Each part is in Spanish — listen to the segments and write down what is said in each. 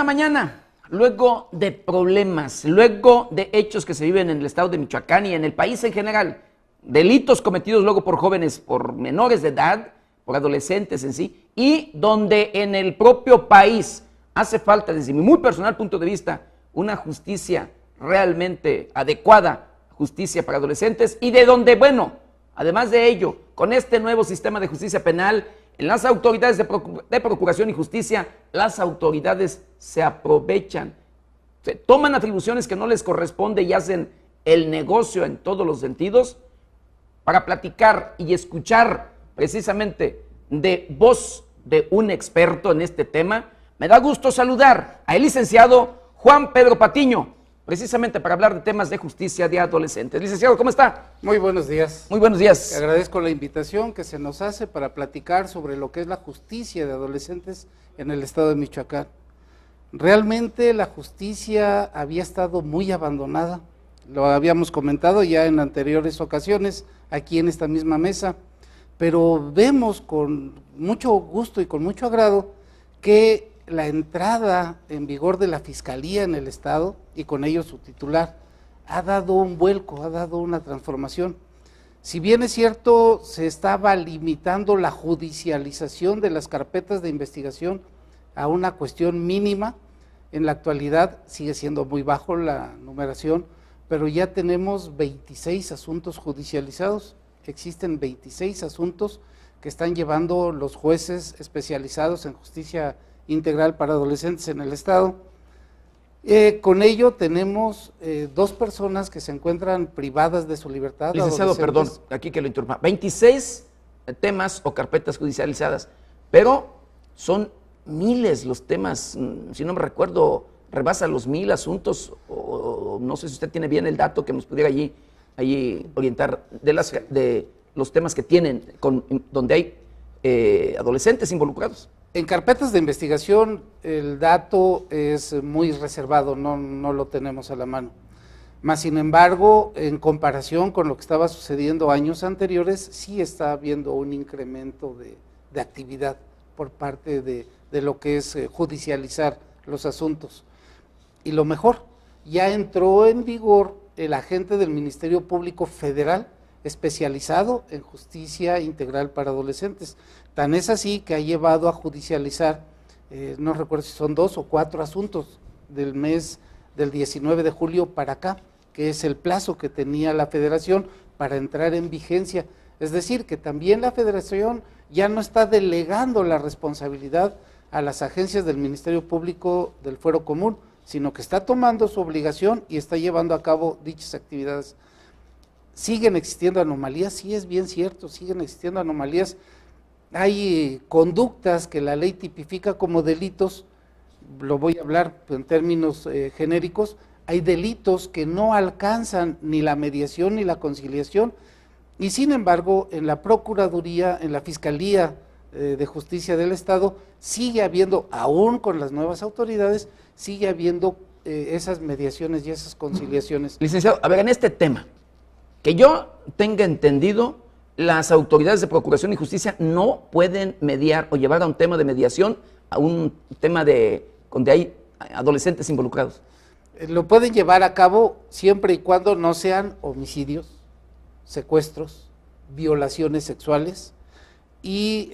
esta mañana, luego de problemas, luego de hechos que se viven en el estado de Michoacán y en el país en general, delitos cometidos luego por jóvenes, por menores de edad, por adolescentes en sí, y donde en el propio país hace falta, desde mi muy personal punto de vista, una justicia realmente adecuada, justicia para adolescentes, y de donde, bueno, además de ello, con este nuevo sistema de justicia penal, en las autoridades de procuración y justicia, las autoridades se aprovechan, se toman atribuciones que no les corresponde y hacen el negocio en todos los sentidos. Para platicar y escuchar precisamente de voz de un experto en este tema, me da gusto saludar al licenciado Juan Pedro Patiño, precisamente para hablar de temas de justicia de adolescentes. Licenciado, ¿cómo está? Muy buenos días. Muy buenos días. Te agradezco la invitación que se nos hace para platicar sobre lo que es la justicia de adolescentes en el estado de Michoacán. Realmente la justicia había estado muy abandonada, lo habíamos comentado ya en anteriores ocasiones aquí en esta misma mesa, pero vemos con mucho gusto y con mucho agrado que la entrada en vigor de la Fiscalía en el estado y con ello su titular ha dado un vuelco, ha dado una transformación. Si bien es cierto, se estaba limitando la judicialización de las carpetas de investigación a una cuestión mínima, en la actualidad sigue siendo muy bajo la numeración, pero ya tenemos 26 asuntos judicializados, existen 26 asuntos que están llevando los jueces especializados en justicia integral para adolescentes en el estado. Con ello tenemos 2 personas que se encuentran privadas de su libertad. Licenciado, perdón, aquí que lo interrumpa. 26 temas o carpetas judicializadas, pero son miles los temas, si no me recuerdo, rebasa los 1000 asuntos, o no sé si usted tiene bien el dato que nos pudiera allí orientar de los temas que tienen, donde hay adolescentes involucrados. En carpetas de investigación el dato es muy reservado, no lo tenemos a la mano. Mas, sin embargo, en comparación con lo que estaba sucediendo años anteriores, sí está habiendo un incremento de actividad por parte de lo que es judicializar los asuntos. Y lo mejor, ya entró en vigor el agente del Ministerio Público Federal especializado en justicia integral para adolescentes. Tan es así que ha llevado a judicializar, no recuerdo si son 2 o 4 asuntos del mes del 19 de julio para acá, que es el plazo que tenía la federación para entrar en vigencia. Es decir, que también la federación ya no está delegando la responsabilidad a las agencias del Ministerio Público del Fuero Común, sino que está tomando su obligación y está llevando a cabo dichas actividades. ¿Siguen existiendo anomalías? Sí, es bien cierto, siguen existiendo anomalías. Hay conductas que la ley tipifica como delitos, lo voy a hablar en términos genéricos, hay delitos que no alcanzan ni la mediación ni la conciliación, y sin embargo en la Procuraduría, en la Fiscalía de Justicia del Estado, sigue habiendo, aún con las nuevas autoridades, sigue habiendo esas mediaciones y esas conciliaciones. Licenciado, a ver, en este tema, que yo tenga entendido, las autoridades de procuración y justicia no pueden mediar o llevar a un tema de mediación a un tema donde hay adolescentes involucrados. Lo pueden llevar a cabo siempre y cuando no sean homicidios, secuestros, violaciones sexuales y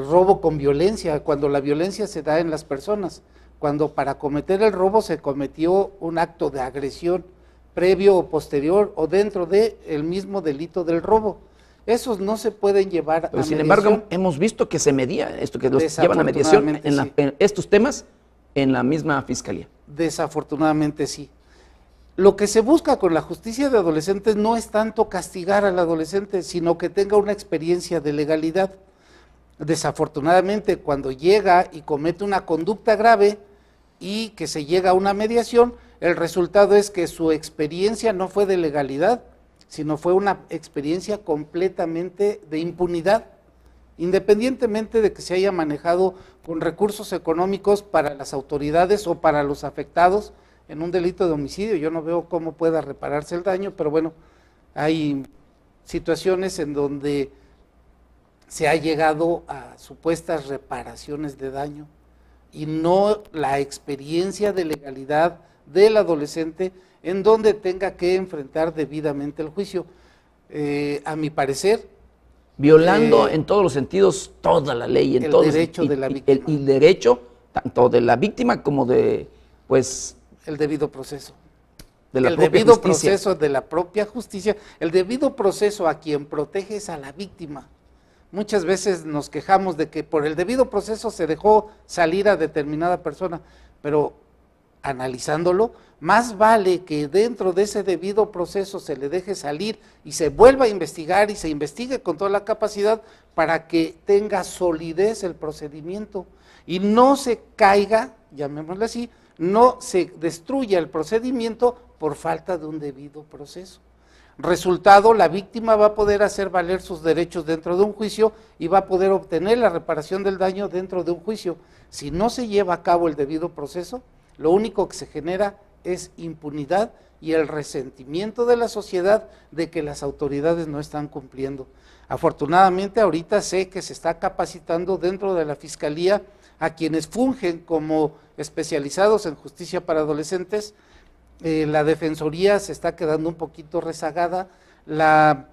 robo con violencia, cuando la violencia se da en las personas, cuando para cometer el robo se cometió un acto de agresión previo o posterior o dentro del mismo delito del robo. Esos no se pueden llevar Pero a sin mediación. embargo, hemos visto que se medía esto, que los llevan a mediación en estos temas en la misma fiscalía. Desafortunadamente sí. Lo que se busca con la justicia de adolescentes no es tanto castigar al adolescente, sino que tenga una experiencia de legalidad. Desafortunadamente, cuando llega y comete una conducta grave y que se llega a una mediación, el resultado es que su experiencia no fue de legalidad, sino fue una experiencia completamente de impunidad, independientemente de que se haya manejado con recursos económicos para las autoridades o para los afectados en un delito de homicidio. Yo no veo cómo pueda repararse el daño, pero bueno, hay situaciones en donde se ha llegado a supuestas reparaciones de daño y no la experiencia de legalidad del adolescente en donde tenga que enfrentar debidamente el juicio. A mi parecer, violando en todos los sentidos toda la ley, en el todos, derecho de la víctima. el derecho tanto de la víctima como de, pues, el debido proceso. de la el propia debido justicia. proceso de la propia justicia, el debido proceso a quien protege es a la víctima. Muchas veces nos quejamos de que por el debido proceso se dejó salir a determinada persona, pero analizándolo, más vale que dentro de ese debido proceso se le deje salir y se vuelva a investigar y se investigue con toda la capacidad para que tenga solidez el procedimiento y no se caiga, llamémosle así, no se destruya el procedimiento por falta de un debido proceso. Resultado, la víctima va a poder hacer valer sus derechos dentro de un juicio y va a poder obtener la reparación del daño dentro de un juicio. Si no se lleva a cabo el debido proceso, lo único que se genera es impunidad y el resentimiento de la sociedad de que las autoridades no están cumpliendo. Afortunadamente, ahorita sé que se está capacitando dentro de la Fiscalía a quienes fungen como especializados en justicia para adolescentes. La Defensoría se está quedando un poquito rezagada, la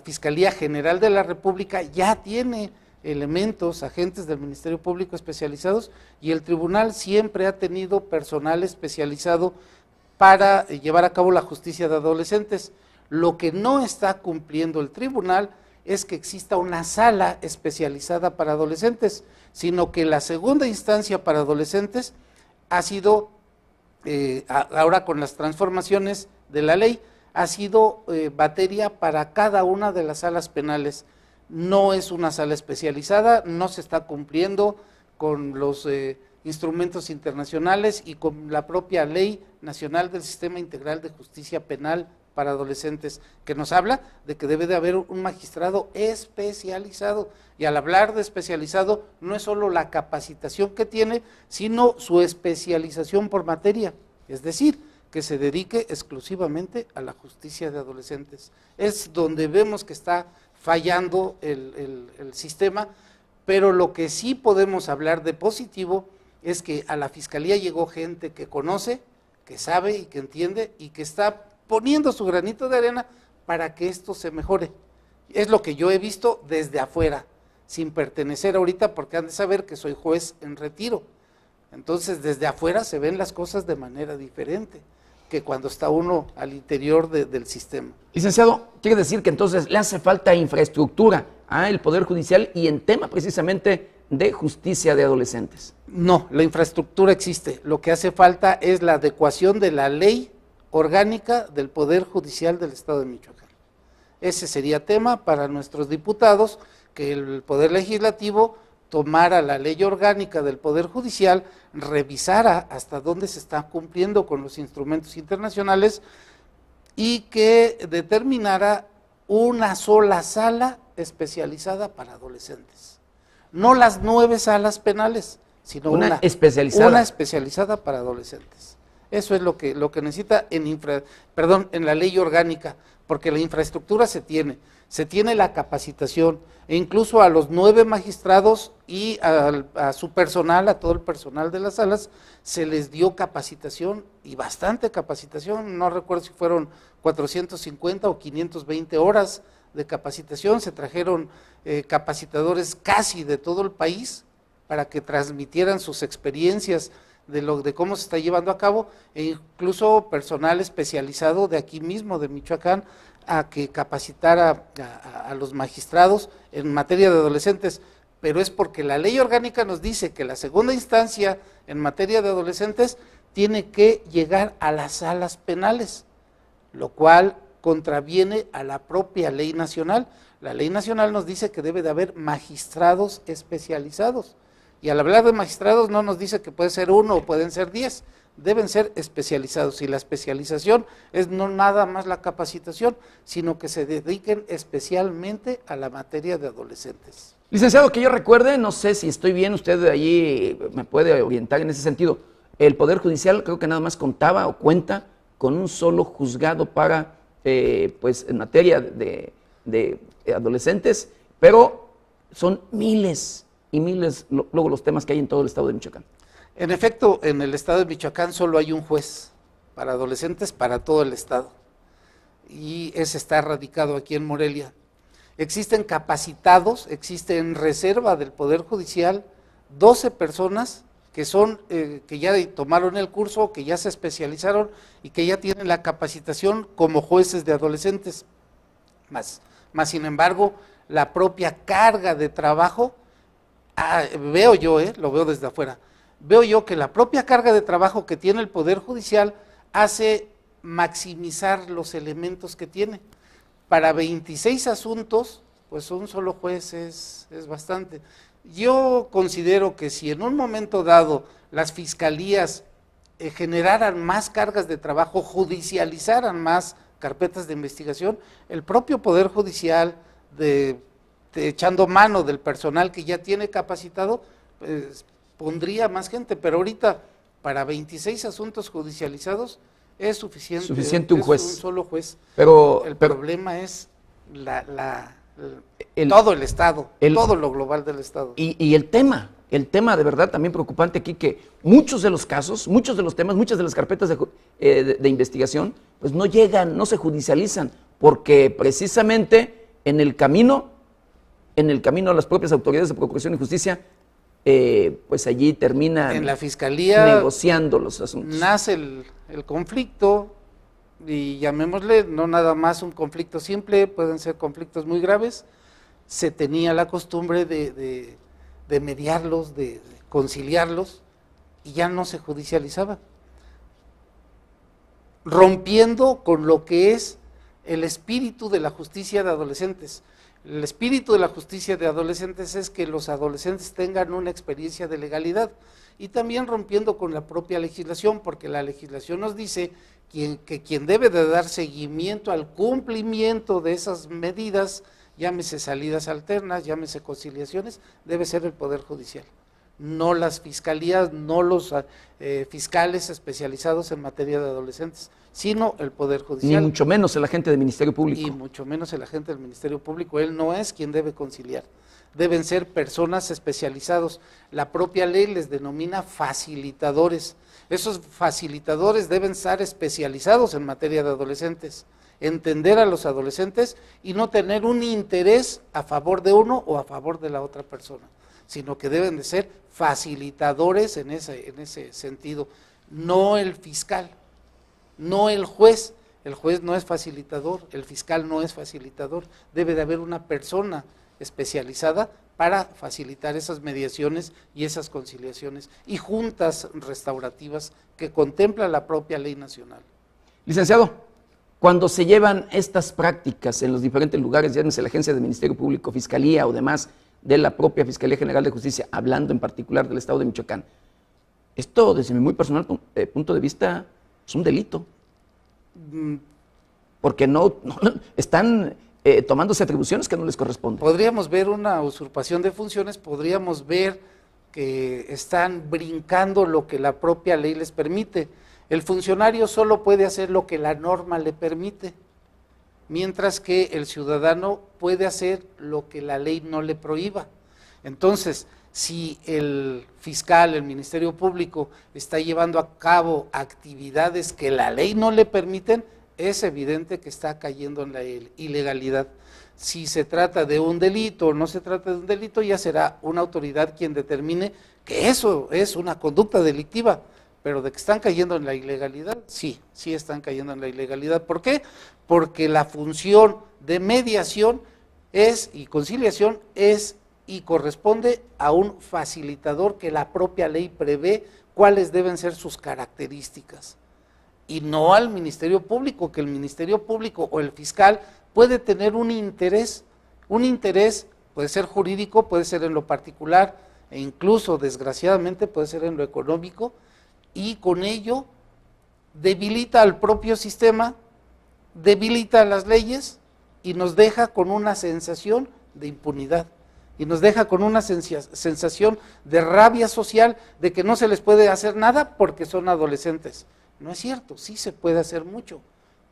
Fiscalía General de la República ya tiene elementos, agentes del Ministerio Público especializados y el tribunal siempre ha tenido personal especializado para llevar a cabo la justicia de adolescentes. Lo que no está cumpliendo el tribunal es que exista una sala especializada para adolescentes, sino que la segunda instancia para adolescentes ha sido ahora con las transformaciones de la ley, ha sido materia para cada una de las salas penales. No es una sala especializada, no se está cumpliendo con los instrumentos internacionales y con la propia Ley Nacional del Sistema Integral de Justicia Penal para Adolescentes, que nos habla de que debe de haber un magistrado especializado. Y al hablar de especializado, no es solo la capacitación que tiene, sino su especialización por materia, es decir, que se dedique exclusivamente a la justicia de adolescentes. Es donde vemos que está fallando el sistema, pero lo que sí podemos hablar de positivo es que a la Fiscalía llegó gente que conoce, que sabe y que entiende y que está poniendo su granito de arena para que esto se mejore. Es lo que yo he visto desde afuera, sin pertenecer ahorita, porque han de saber que soy juez en retiro. Entonces, desde afuera se ven las cosas de manera diferente que cuando está uno al interior del sistema. Licenciado, quiere decir que entonces le hace falta infraestructura al Poder Judicial y en tema precisamente de justicia de adolescentes. No, la infraestructura existe. Lo que hace falta es la adecuación de la ley orgánica del Poder Judicial del Estado de Michoacán. Ese sería tema para nuestros diputados, que el Poder Legislativo tomara la ley orgánica del Poder Judicial, revisara hasta dónde se está cumpliendo con los instrumentos internacionales y que determinara una sola sala especializada para adolescentes. No las 9 salas penales, sino una especializada para adolescentes. Eso es lo que necesita en la ley orgánica, porque la infraestructura se tiene la capacitación, e incluso a los 9 magistrados y a su personal, a todo el personal de las salas, se les dio capacitación y bastante capacitación, no recuerdo si fueron 450 o 520 horas de capacitación, se trajeron capacitadores casi de todo el país para que transmitieran sus experiencias de cómo se está llevando a cabo, e incluso personal especializado de aquí mismo, de Michoacán, a que capacitara a los magistrados en materia de adolescentes, pero es porque la ley orgánica nos dice que la segunda instancia en materia de adolescentes tiene que llegar a las salas penales, lo cual contraviene a la propia ley nacional. La ley nacional nos dice que debe de haber magistrados especializados, y al hablar de magistrados no nos dice que puede ser 1 o pueden ser 10, deben ser especializados, y la especialización es no nada más la capacitación, sino que se dediquen especialmente a la materia de adolescentes. Licenciado, que yo recuerde, no sé si estoy bien, usted de allí me puede orientar en ese sentido, el Poder Judicial creo que nada más contaba o cuenta con un solo juzgado para, pues en materia de adolescentes, pero son miles y miles, luego los temas que hay en todo el estado de Michoacán. En efecto, en el estado de Michoacán solo hay un juez para adolescentes para todo el estado, y ese está radicado aquí en Morelia. Existen capacitados, existe en reserva del Poder Judicial 12 personas que son que ya tomaron el curso, que ya se especializaron y que ya tienen la capacitación como jueces de adolescentes. Más sin embargo, la propia carga de trabajo, veo yo, lo veo desde afuera, veo yo que la propia carga de trabajo que tiene el Poder Judicial hace maximizar los elementos que tiene. Para 26 asuntos, pues un solo juez es bastante. Yo considero que si en un momento dado las fiscalías generaran más cargas de trabajo, judicializaran más carpetas de investigación, el propio Poder Judicial, echando mano del personal que ya tiene capacitado, pues, pondría más gente, pero ahorita para 26 asuntos judicializados es suficiente un juez. Un solo juez. Pero el problema es todo el estado, todo lo global del estado. Y el tema de verdad también preocupante aquí, que muchos de los casos, muchos de los temas, muchas de las carpetas de investigación, pues no llegan, no se judicializan, porque precisamente en el camino las propias autoridades de Procuración y Justicia, pues allí terminan en la fiscalía negociando los asuntos. Nace el conflicto, y llamémosle no nada más un conflicto simple, pueden ser conflictos muy graves. Se tenía la costumbre de mediarlos, de conciliarlos, y ya no se judicializaba, rompiendo con lo que es el espíritu de la justicia de adolescentes. El espíritu de la justicia de adolescentes es que los adolescentes tengan una experiencia de legalidad, y también rompiendo con la propia legislación, porque la legislación nos dice que quien debe de dar seguimiento al cumplimiento de esas medidas, llámese salidas alternas, llámese conciliaciones, debe ser el Poder Judicial, no las fiscalías, no los fiscales especializados en materia de adolescentes, sino el Poder Judicial. Ni mucho menos el agente del Ministerio Público. Y mucho menos el agente del Ministerio Público, él no es quien debe conciliar, deben ser personas especializados. La propia ley les denomina facilitadores. Esos facilitadores deben estar especializados en materia de adolescentes, entender a los adolescentes y no tener un interés a favor de uno o a favor de la otra persona, sino que deben de ser facilitadores en ese sentido, no el fiscal, no el juez. El juez no es facilitador, el fiscal no es facilitador, debe de haber una persona especializada para facilitar esas mediaciones y esas conciliaciones y juntas restaurativas que contempla la propia ley nacional. Licenciado, cuando se llevan estas prácticas en los diferentes lugares, llámese la agencia del Ministerio Público, Fiscalía o demás de la propia Fiscalía General de Justicia, hablando en particular del estado de Michoacán, esto desde mi muy personal punto de vista es un delito, porque no están tomándose atribuciones que no les corresponden. Podríamos ver una usurpación de funciones, podríamos ver que están brincando lo que la propia ley les permite. El funcionario solo puede hacer lo que la norma le permite, mientras que el ciudadano puede hacer lo que la ley no le prohíba. Entonces, si el fiscal, el Ministerio Público está llevando a cabo actividades que la ley no le permiten, es evidente que está cayendo en la ilegalidad. Si se trata de un delito o no se trata de un delito, ya será una autoridad quien determine que eso es una conducta delictiva, pero de que están cayendo en la ilegalidad, sí están cayendo en la ilegalidad. ¿Por qué? Porque la función de mediación y conciliación es y corresponde a un facilitador que la propia ley prevé cuáles deben ser sus características, y no al Ministerio Público, que el Ministerio Público o el fiscal puede tener un interés puede ser jurídico, puede ser en lo particular, e incluso desgraciadamente puede ser en lo económico, y con ello debilita al propio sistema, debilita las leyes y nos deja con una sensación de impunidad, y nos deja con una sensación de rabia social, de que no se les puede hacer nada porque son adolescentes. No es cierto, sí se puede hacer mucho,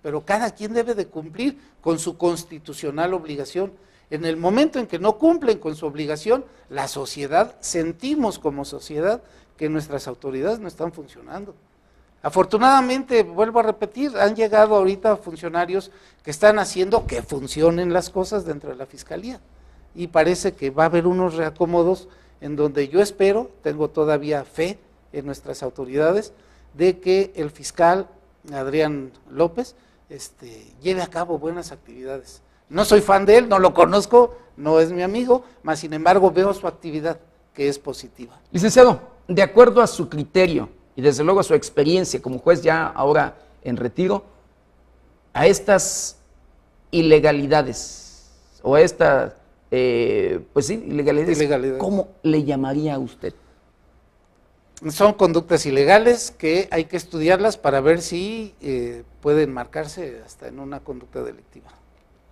pero cada quien debe de cumplir con su constitucional obligación. En el momento en que no cumplen con su obligación, la sociedad, sentimos como sociedad que nuestras autoridades no están funcionando. Afortunadamente, vuelvo a repetir, han llegado ahorita funcionarios que están haciendo que funcionen las cosas dentro de la Fiscalía. Y parece que va a haber unos reacomodos en donde yo espero, tengo todavía fe en nuestras autoridades, de que el fiscal Adrián López lleve a cabo buenas actividades. No soy fan de él, no lo conozco, no es mi amigo, mas sin embargo veo su actividad, que es positiva. Licenciado, de acuerdo a su criterio y desde luego a su experiencia como juez ya ahora en retiro, a estas ilegalidades o a estas, pues sí, ilegalidades, ¿cómo le llamaría a usted? Son conductas ilegales que hay que estudiarlas para ver si pueden marcarse hasta en una conducta delictiva,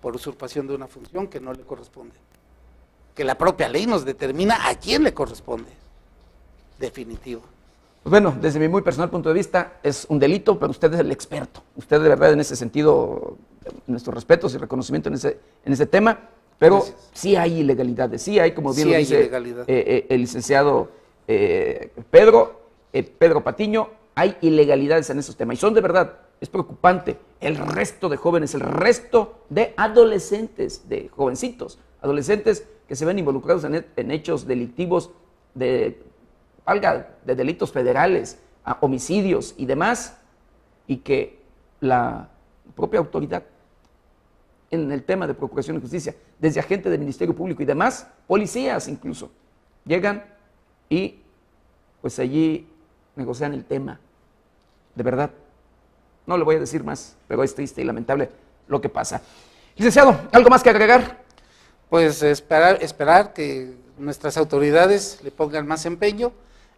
por usurpación de una función que no le corresponde. Que la propia ley nos determina a quién le corresponde. Definitivo. Pues bueno, desde mi muy personal punto de vista es un delito, pero usted es el experto. Usted de verdad en ese sentido, nuestros respetos y reconocimiento en ese tema, pero gracias. Sí hay ilegalidades, sí hay, como bien sí lo dice el licenciado Pedro Patiño, hay ilegalidades en esos temas y son de verdad, es preocupante el resto de jóvenes, el resto de adolescentes, de jovencitos, adolescentes que se ven involucrados en hechos delictivos de delitos federales, homicidios y demás, y que la propia autoridad en el tema de procuración de justicia, desde agentes del Ministerio Público y demás, policías incluso, llegan y pues allí negocian el tema. De verdad, no le voy a decir más, pero es triste y lamentable lo que pasa. Licenciado, ¿algo más que agregar? Pues esperar que nuestras autoridades le pongan más empeño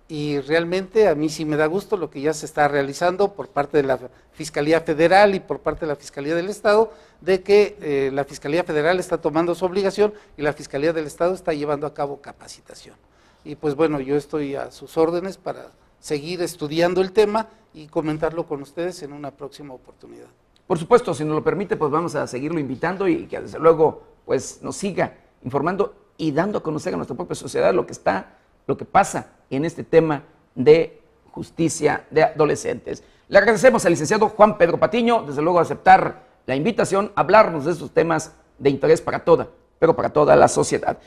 y realmente a mí sí me da gusto lo que ya se está realizando por parte de la Fiscalía Federal y por parte de la Fiscalía del Estado, de que la Fiscalía Federal está tomando su obligación y la Fiscalía del Estado está llevando a cabo capacitación. Y pues bueno, yo estoy a sus órdenes para seguir estudiando el tema y comentarlo con ustedes en una próxima oportunidad. Por supuesto, si nos lo permite, pues vamos a seguirlo invitando y que desde luego pues nos siga informando y dando a conocer a nuestra propia sociedad lo que pasa en este tema de justicia de adolescentes. Le agradecemos al licenciado Juan Pedro Patiño, desde luego aceptar la invitación a hablarnos de estos temas de interés para toda, pero para toda la sociedad.